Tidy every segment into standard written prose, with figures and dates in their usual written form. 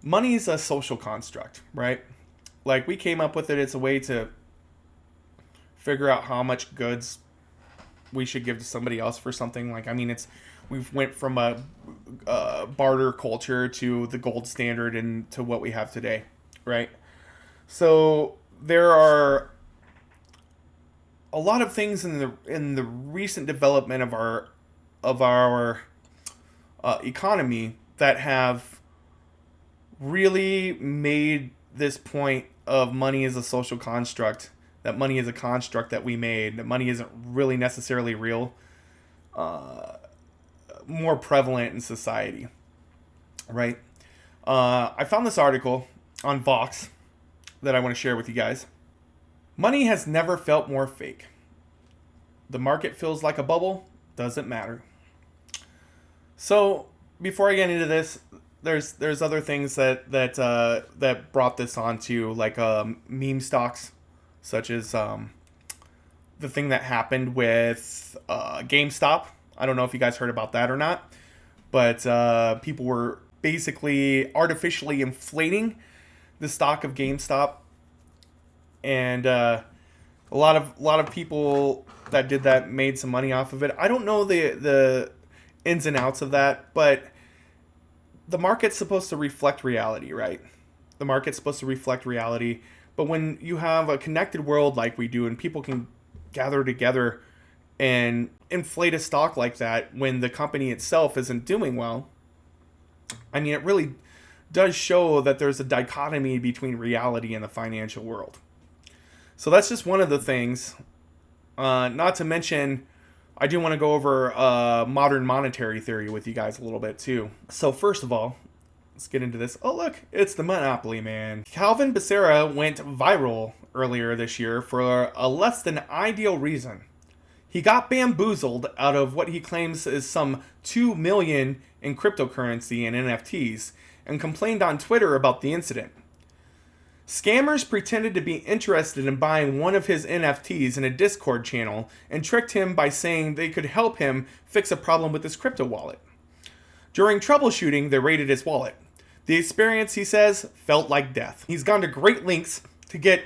Money is a social construct, right? Like we came up with it. It's a way to figure out how much goods we should give to somebody else for something. Like I mean, it's we've went from a barter culture to the gold standard and to what we have today, right? So there are a lot of things in the recent development of our economy that have really made this point of money as a social construct, that money is a construct that we made, that money isn't really necessarily real, more prevalent in society, right? I found this article on Vox that I want to share with you guys. Money has never felt more fake. The market feels like a bubble, doesn't matter. So before I get into this, there's other things that brought this on to like meme stocks, such as the thing that happened with Gamestop. I don't know if you guys heard about that or not, but people were basically artificially inflating the stock of GameStop, and a lot of people that did that made some money off of it. I don't know the ins and outs of that, but the market's supposed to reflect reality, right? The market's supposed to reflect reality, but when you have a connected world like we do, and people can gather together and inflate a stock like that when the company itself isn't doing well, I mean, it really does show that there's a dichotomy between reality and the financial world. So that's just one of the things. Not to mention, I do want to go over modern monetary theory with you guys a little bit too. So first of all, let's get into this. Oh look, it's the Monopoly Man. Calvin Becerra went viral earlier this year for a less than ideal reason. He got bamboozled out of what he claims is some 2 million in cryptocurrency and NFTs and complained on Twitter about the incident. Scammers pretended to be interested in buying one of his NFTs in a Discord channel and tricked him by saying they could help him fix a problem with his crypto wallet. During troubleshooting, they raided his wallet. The experience, he says, felt like death. He's gone to great lengths to get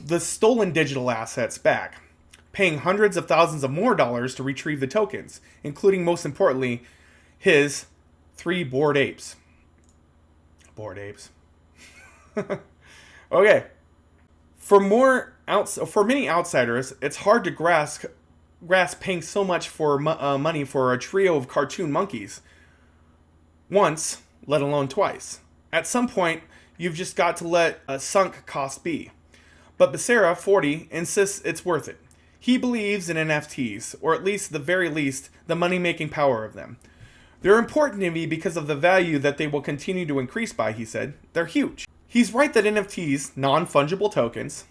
the stolen digital assets back, paying hundreds of thousands of more dollars to retrieve the tokens, including, most importantly, his 3 Bored Apes. Bored Apes. Okay. For many outsiders, it's hard to grasp paying so much for money for a trio of cartoon monkeys. Once, let alone twice. At some point, you've just got to let a sunk cost be. But Becerra, 40, insists it's worth it. He believes in NFTs, or at least, the very least, the money-making power of them. They're important to me because of the value that they will continue to increase by, he said. They're huge. He's right that NFTs, non-fungible tokens,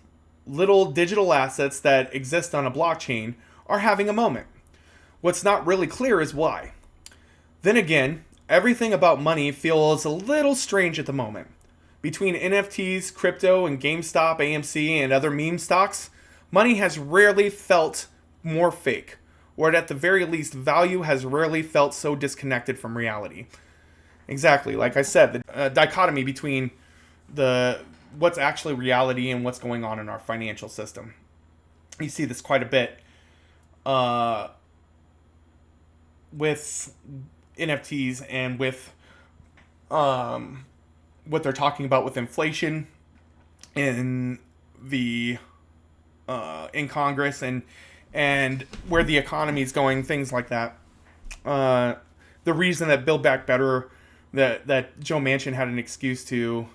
little digital assets that exist on a blockchain, are having a moment. What's not really clear is why. Then again, everything about money feels a little strange at the moment. Between NFTs, crypto, and GameStop, AMC, and other meme stocks, money has rarely felt more fake, or at the very least, value has rarely felt so disconnected from reality. Exactly, like I said, the dichotomy between what's actually reality and what's going on in our financial system. You see this quite a bit with NFTs and with what they're talking about with inflation in the in Congress and where the economy is going, things like that. The reason that Build Back Better, that Joe Manchin had an excuse to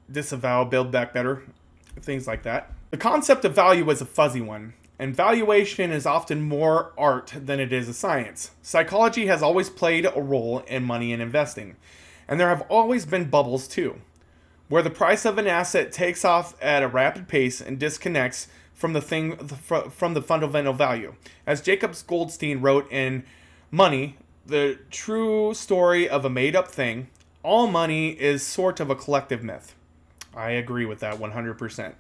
disavow Build Back Better, things like that. The concept of value is a fuzzy one, and valuation is often more art than it is a science. Psychology has always played a role in money and investing, and there have always been bubbles too, where the price of an asset takes off at a rapid pace and disconnects from the fundamental value. As Jacob Goldstein wrote in Money, the true story of a made-up thing, all money is sort of a collective myth. I agree with that 100%.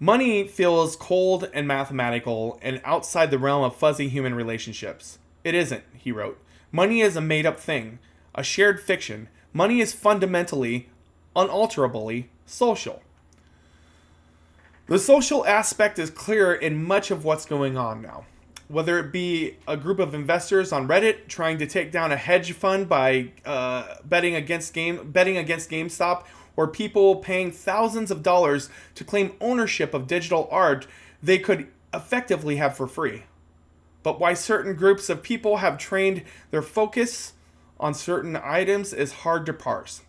Money feels cold and mathematical and outside the realm of fuzzy human relationships. It isn't, he wrote. Money is a made-up thing, a shared fiction Money is fundamentally, unalterably social. The social aspect is clear in much of what's going on now. Whether it be a group of investors on Reddit trying to take down a hedge fund by betting against GameStop, or people paying thousands of dollars to claim ownership of digital art they could effectively have for free. But why certain groups of people have trained their focus on certain items is hard to parse.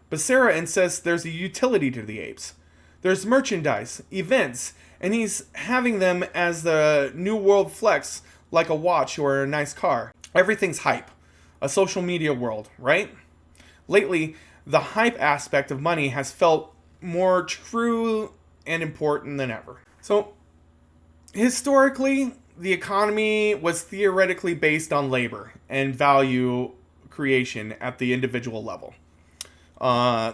But Sarah insists there's a utility to the apes. There's merchandise, events, and he's having them as the new world flex, like a watch or a nice car. Everything's hype. A social media world, right? Lately, the hype aspect of money has felt more true and important than ever. So, historically, the economy was theoretically based on labor and value creation at the individual level.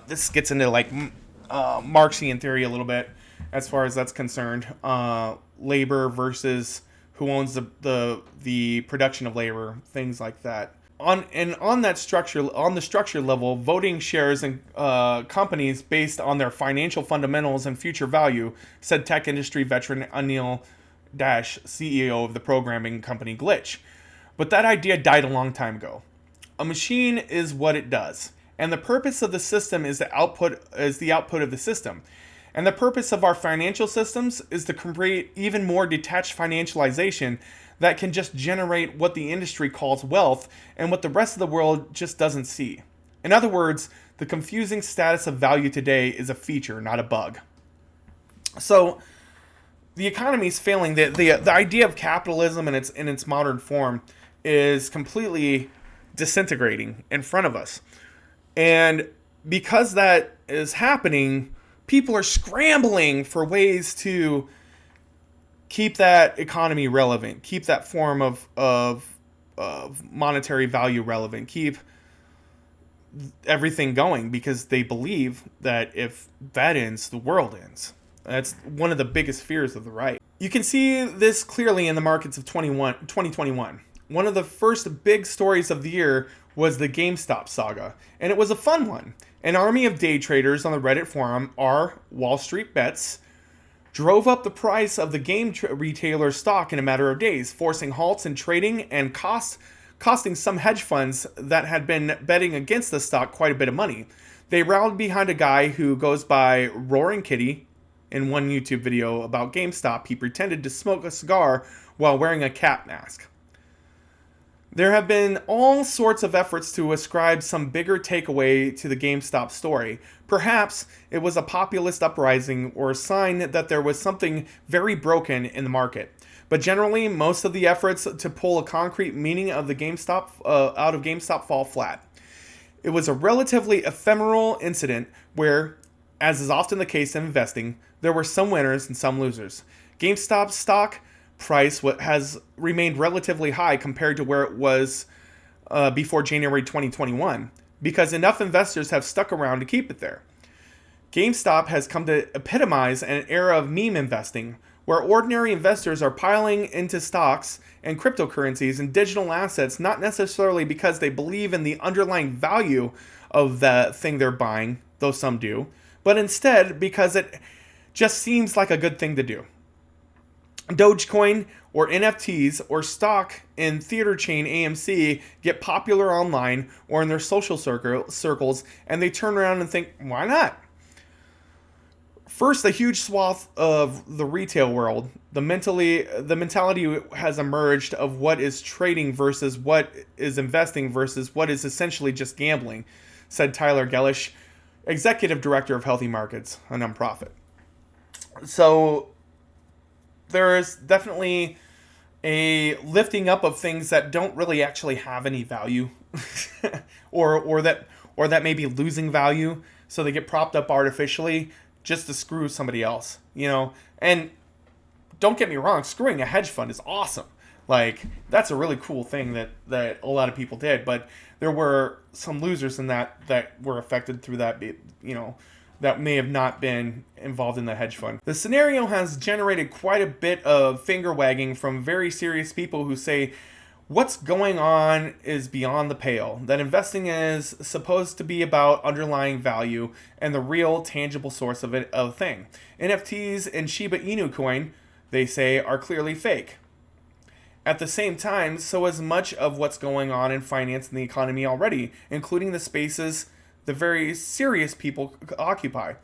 This gets into Marxian theory a little bit as far as that's concerned. Labor versus who owns the production of labor, things like that. On the structure level, voting shares in companies based on their financial fundamentals and future value, said tech industry veteran Anil Dash, CEO of the programming company Glitch. But that idea died a long time ago. A machine is what it does, and the purpose of the system is the output of the system. And the purpose of our financial systems is to create even more detached financialization that can just generate what the industry calls wealth and what the rest of the world just doesn't see. In other words, the confusing status of value today is a feature, not a bug. So the economy is failing. The idea of capitalism in its modern form is completely disintegrating in front of us. And because that is happening, people are scrambling for ways to keep that economy relevant, keep that form of monetary value relevant, keep everything going, because they believe that if that ends, the world ends. That's one of the biggest fears of the right. You can see this clearly in the markets of 2021. One of the first big stories of the year was the Gamestop Saga, and it was a fun one. An army of day traders on the Reddit forum, Wall Street Bets, drove up the price of the game retailer stock in a matter of days, forcing halts in trading and costing some hedge funds that had been betting against the stock quite a bit of money. They rallied behind a guy who goes by Roaring Kitty. In one YouTube video about GameStop, he pretended to smoke a cigar while wearing a cap mask. There have been all sorts of efforts to ascribe some bigger takeaway to the GameStop story. Perhaps it was a populist uprising or a sign that there was something very broken in the market. But generally, most of the efforts to pull a concrete meaning of the out of GameStop fall flat. It was a relatively ephemeral incident where, as is often the case in investing, there were some winners and some losers. GameStop's stock price has remained relatively high compared to where it was before January 2021, because enough investors have stuck around to keep it there. GameStop has come to epitomize an era of meme investing, where ordinary investors are piling into stocks and cryptocurrencies and digital assets, not necessarily because they believe in the underlying value of the thing they're buying, though some do, but instead because it just seems like a good thing to do. Dogecoin or NFTs or stock in theater chain AMC get popular online or in their social circles, and they turn around and think, why not? First, a huge swath of the retail world, the mentality has emerged of what is trading versus what is investing versus what is essentially just gambling, said Tyler Gellish, executive director of Healthy Markets, a nonprofit. So there is definitely a lifting up of things that don't really actually have any value, or that may be losing value, so they get propped up artificially just to screw somebody else, And don't get me wrong, screwing a hedge fund is awesome. Like, that's a really cool thing that a lot of people did, but there were some losers in that were affected through that, that may have not been involved in the hedge fund. The scenario has generated quite a bit of finger wagging from very serious people who say, What's going on is beyond the pale. That investing is supposed to be about underlying value and the real tangible source of a thing. NFTs and Shiba Inu coin, they say, are clearly fake. At the same time, so is much of what's going on in finance and the economy already, including the spaces the very serious people occupy.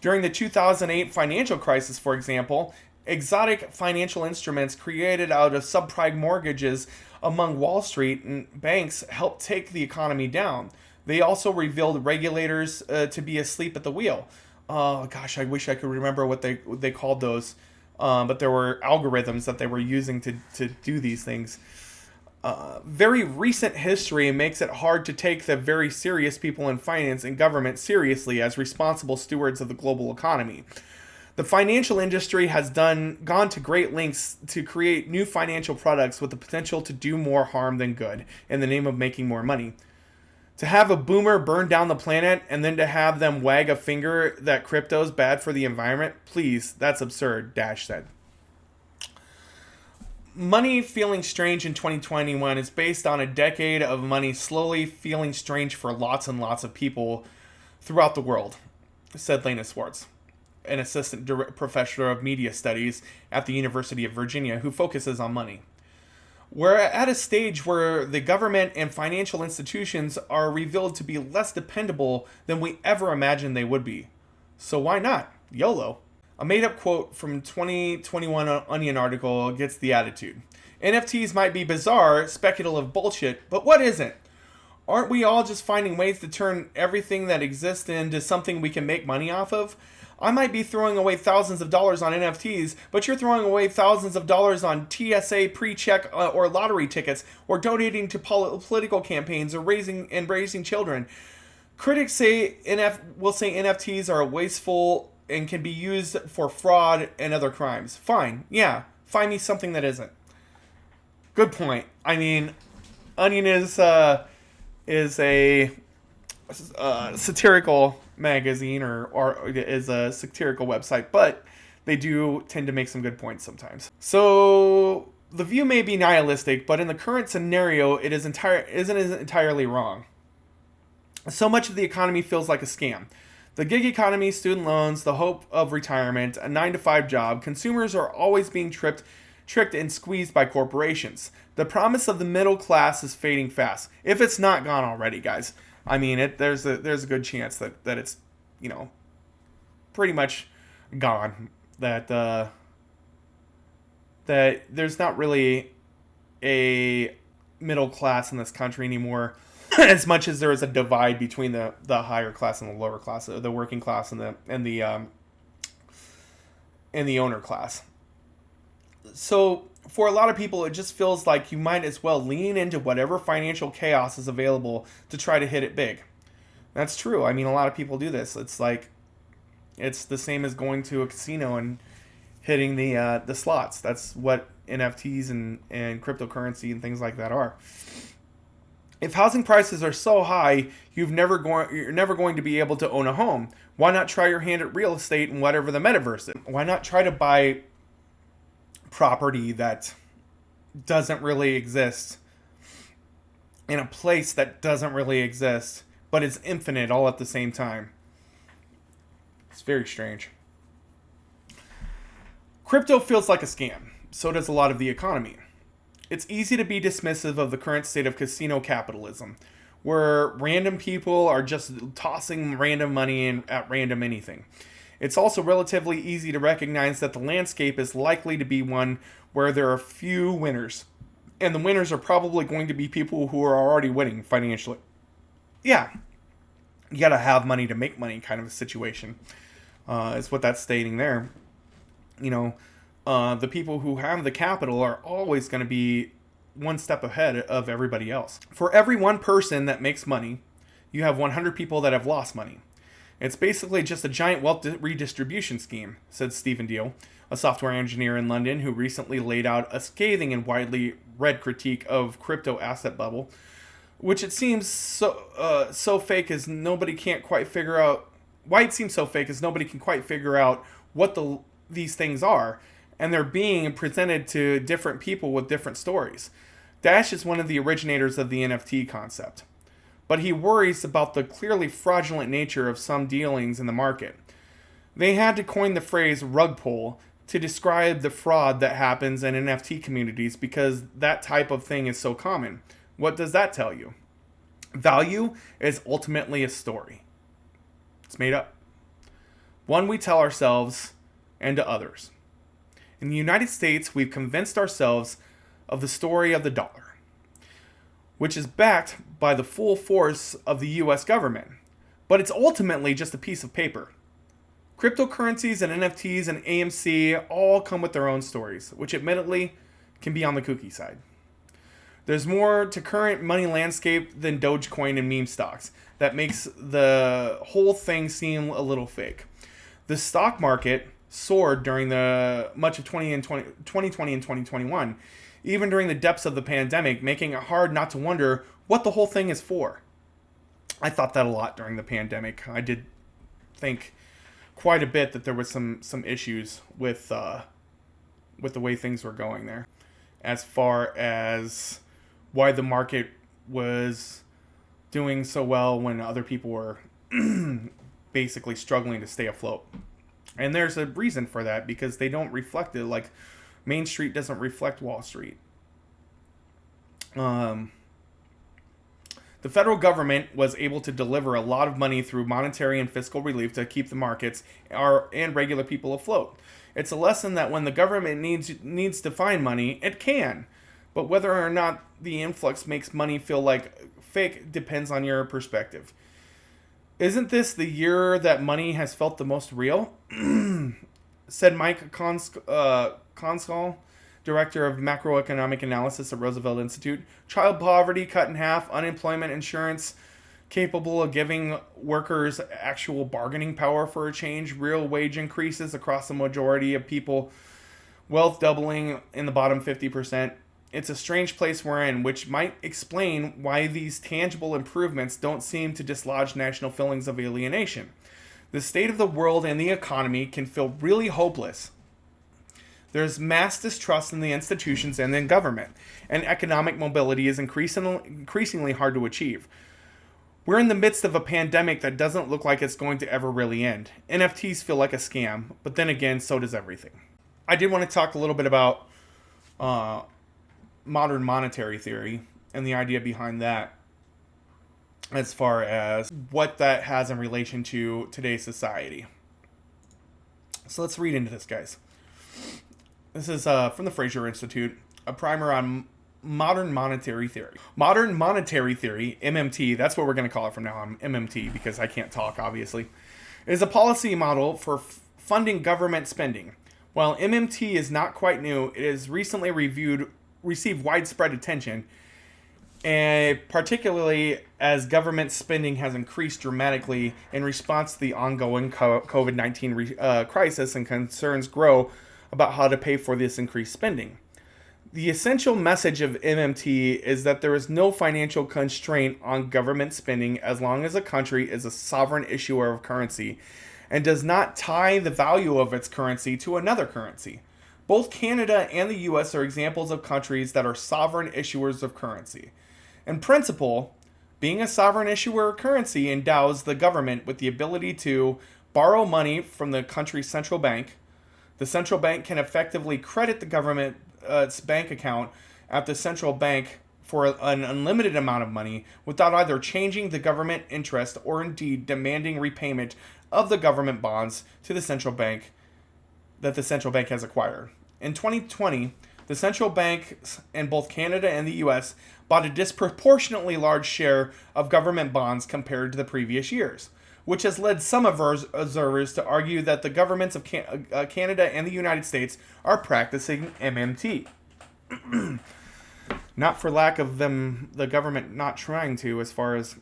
During the 2008 financial crisis, for example, exotic financial instruments created out of subprime mortgages among Wall Street and banks helped take the economy down. They also revealed regulators to be asleep at the wheel. Oh gosh, I wish I could remember what they called those. But there were algorithms that they were using to do these things. Very recent history makes it hard to take the very serious people in finance and government seriously as responsible stewards of the global economy. The financial industry has gone to great lengths to create new financial products with the potential to do more harm than good in the name of making more money. To have a boomer burn down the planet and then to have them wag a finger that crypto's bad for the environment, please, that's absurd, Dash said. Money feeling strange in 2021 is based on a decade of money slowly feeling strange for lots and lots of people throughout the world, said Lena Swartz, an assistant professor of media studies at the University of Virginia who focuses on money. We're at a stage where the government and financial institutions are revealed to be less dependable than we ever imagined they would be. So why not? YOLO. A made-up quote from 2021 Onion article gets the attitude. NFTs might be bizarre, speculative bullshit, but what isn't? Aren't we all just finding ways to turn everything that exists into something we can make money off of? I might be throwing away thousands of dollars on NFTs, but you're throwing away thousands of dollars on TSA pre-check or lottery tickets, or donating to political campaigns, or raising children. Critics will say NFTs are wasteful and can be used for fraud and other crimes. Fine, yeah, find me something that isn't. Good point. I mean, Onion is a satirical magazine or is a satirical website, but they do tend to make some good points sometimes. So the view may be nihilistic, but in the current scenario, it isn't entirely wrong. So much of the economy feels like a scam. The gig economy, student loans, the hope of retirement, a 9-to-5 job, consumers are always being tricked and squeezed by corporations. The promise of the middle class is fading fast, if it's not gone already, guys. I mean, there's a good chance that it's, pretty much gone. That there's not really a middle class in this country anymore, as much as there is a divide between the higher class and the lower class, the working class and the owner class. So for a lot of people, it just feels like you might as well lean into whatever financial chaos is available to try to hit it big. That's true. I mean, a lot of people do this. It's like, it's the same as going to a casino and hitting the slots. That's what NFTs and cryptocurrency and things like that are. If housing prices are so high, you're never going to be able to own a home. Why not try your hand at real estate and whatever the metaverse is? Why not try to buy property that doesn't really exist in a place that doesn't really exist, but is infinite all at the same time? It's very strange. Crypto feels like a scam. So does a lot of the economy. It's easy to be dismissive of the current state of casino capitalism, where random people are just tossing random money in at random anything. It's also relatively easy to recognize that the landscape is likely to be one where there are few winners. And the winners are probably going to be people who are already winning financially. Yeah, you gotta have money to make money kind of a situation, is what that's stating there. The people who have the capital are always going to be one step ahead of everybody else. For every one person that makes money, you have 100 people that have lost money. It's basically just a giant wealth redistribution scheme, said Stephen Deal, a software engineer in London who recently laid out a scathing and widely read critique of crypto asset bubble, which it seems so fake as nobody can't quite figure out. Why it seems so fake is nobody can quite figure out what these things are, and they're being presented to different people with different stories. Dash is one of the originators of the NFT concept, but he worries about the clearly fraudulent nature of some dealings in the market. They had to coin the phrase rug pull to describe the fraud that happens in NFT communities because that type of thing is so common. What does that tell you? Value is ultimately a story. It's made up. One we tell ourselves and to others. In the United States, we've convinced ourselves of the story of the dollar, which is backed by the full force of the US government, but it's ultimately just a piece of paper. Cryptocurrencies and NFTs and AMC all come with their own stories, which admittedly can be on the kooky side. There's more to current money landscape than Dogecoin and meme stocks. That makes the whole thing seem a little fake. The stock market soared during the much of 2020 and 2021, even during the depths of the pandemic, making it hard not to wonder what the whole thing is for. I thought that a lot during the pandemic. I did think quite a bit that there was some issues with the way things were going there, as far as why the market was doing so well when other people were basically struggling to stay afloat. And there's a reason for that, because they don't reflect it. Like, Main Street doesn't reflect Wall Street. The federal government was able to deliver a lot of money through monetary and fiscal relief to keep the markets and regular people afloat. It's a lesson that when the government needs to find money, it can. But whether or not the influx makes money feel like fake depends on your perspective. Isn't this the year that money has felt the most real? Said Mike Conskall, Director of Macroeconomic Analysis at Roosevelt Institute. Child poverty cut in half, unemployment insurance capable of giving workers actual bargaining power for a change, real wage increases across the majority of people, wealth doubling in the bottom 50%. It's a strange place we're in, which might explain why these tangible improvements don't seem to dislodge national feelings of alienation. The state of the world and the economy can feel really hopeless. There's mass distrust in the institutions and in government, and economic mobility is increasingly hard to achieve. We're in the midst of a pandemic that doesn't look like it's going to ever really end. NFTs feel like a scam, but then again, so does everything. I did want to talk a little bit about modern monetary theory and the idea behind that, as far as what that has in relation to today's society. So let's read into this, guys. This is from the Fraser Institute, a primer on modern monetary theory. Modern monetary theory, MMT, that's what we're going to call it from now on, MMT, because I can't talk, obviously, is a policy model for funding government spending. While MMT is not quite new, it has recently received widespread attention, and particularly as government spending has increased dramatically in response to the ongoing COVID-19 crisis, and concerns grow about how to pay for this increased spending. The essential message of MMT is that there is no financial constraint on government spending as long as a country is a sovereign issuer of currency and does not tie the value of its currency to another currency. Both Canada and the US are examples of countries that are sovereign issuers of currency. In principle, being a sovereign issuer of currency endows the government with the ability to borrow money from the country's central bank. The central bank can effectively credit the government's bank account at the central bank for an unlimited amount of money without either changing the government interest or indeed demanding repayment of the government bonds to the central bank that the central bank has acquired. In 2020, the central banks in both Canada and the US bought a disproportionately large share of government bonds compared to the previous years, which has led some observers to argue that the governments of Canada and the United States are practicing MMT. Not for lack of the government not trying to, as far as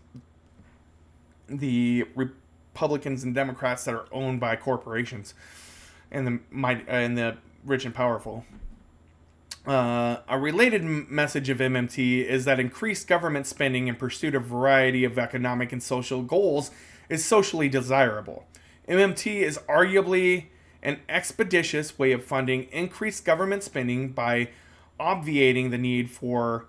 the Republicans and Democrats that are owned by corporations and the rich and powerful. A related message of MMT is that increased government spending in pursuit of a variety of economic and social goals is socially desirable. MMT is arguably an expeditious way of funding increased government spending by obviating the need for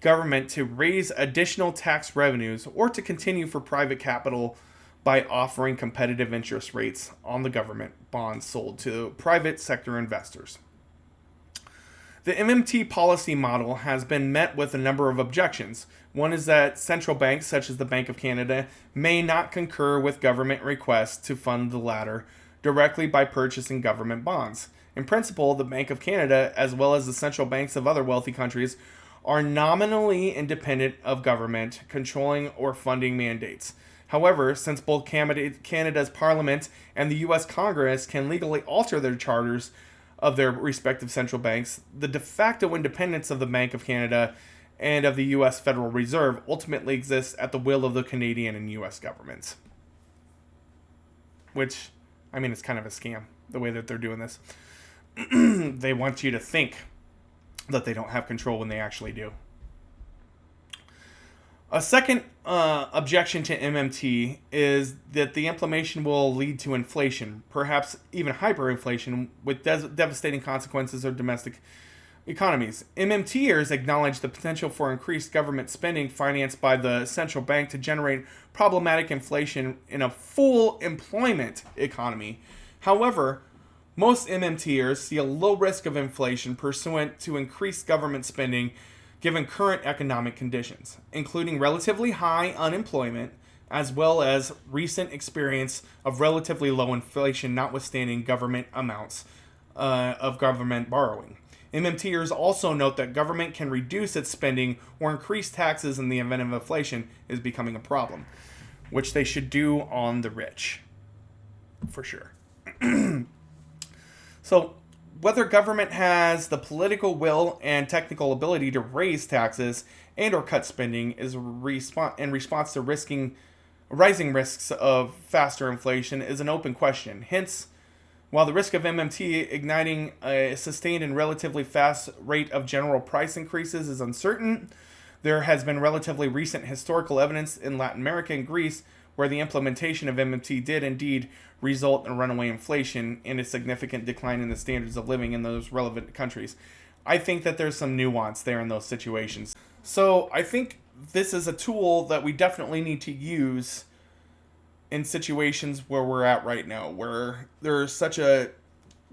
government to raise additional tax revenues or to continue for private capital by offering competitive interest rates on the government bonds sold to private sector investors. The MMT policy model has been met with a number of objections. One is that central banks, such as the Bank of Canada, may not concur with government requests to fund the latter directly by purchasing government bonds. In principle, the Bank of Canada, as well as the central banks of other wealthy countries, are nominally independent of government controlling or funding mandates. However, since both Canada's Parliament and the U.S. Congress can legally alter their charters of their respective central banks, the de facto independence of the Bank of Canada and of the U.S. Federal Reserve ultimately exists at the will of the Canadian and U.S. governments. Which, I mean, it's kind of a scam, the way that they're doing this. They want you to think that they don't have control when they actually do. A second objection to MMT is that the implementation will lead to inflation, perhaps even hyperinflation, with devastating consequences of domestic economies. MMTers acknowledge the potential for increased government spending financed by the central bank to generate problematic inflation in a full employment economy. However, most MMTers see a low risk of inflation pursuant to increased government spending given current economic conditions, including relatively high unemployment, as well as recent experience of relatively low inflation notwithstanding government amounts of government borrowing. MMTers also note that government can reduce its spending or increase taxes in the event of inflation is becoming a problem, which they should do on the rich, for sure. So, whether government has the political will and technical ability to raise taxes and or cut spending is in response to rising risks of faster inflation is an open question. Hence, while the risk of MMT igniting a sustained and relatively fast rate of general price increases is uncertain, there has been relatively recent historical evidence in Latin America and Greece where the implementation of MMT did indeed result in runaway inflation and a significant decline in the standards of living in those relevant countries. I think that there's some nuance there in those situations. So I think this is a tool that we definitely need to use in situations where we're at right now, where there's such a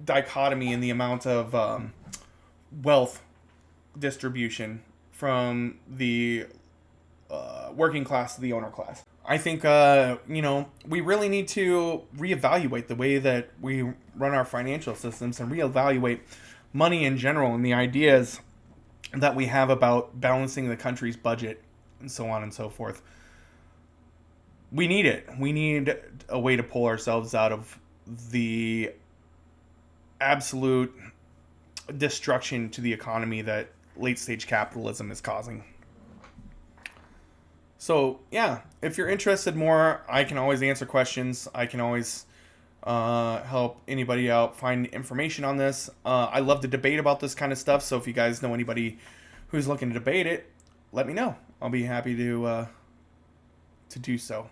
dichotomy in the amount of wealth distribution from the working class to the owner class. I think, we really need to reevaluate the way that we run our financial systems and reevaluate money in general and the ideas that we have about balancing the country's budget and so on and so forth. We need it. We need a way to pull ourselves out of the absolute destruction to the economy that late stage capitalism is causing. So, yeah, if you're interested more, I can always answer questions. I can always help anybody out find information on this. I love to debate about this kind of stuff, so if you guys know anybody who's looking to debate it, let me know. I'll be happy to do so.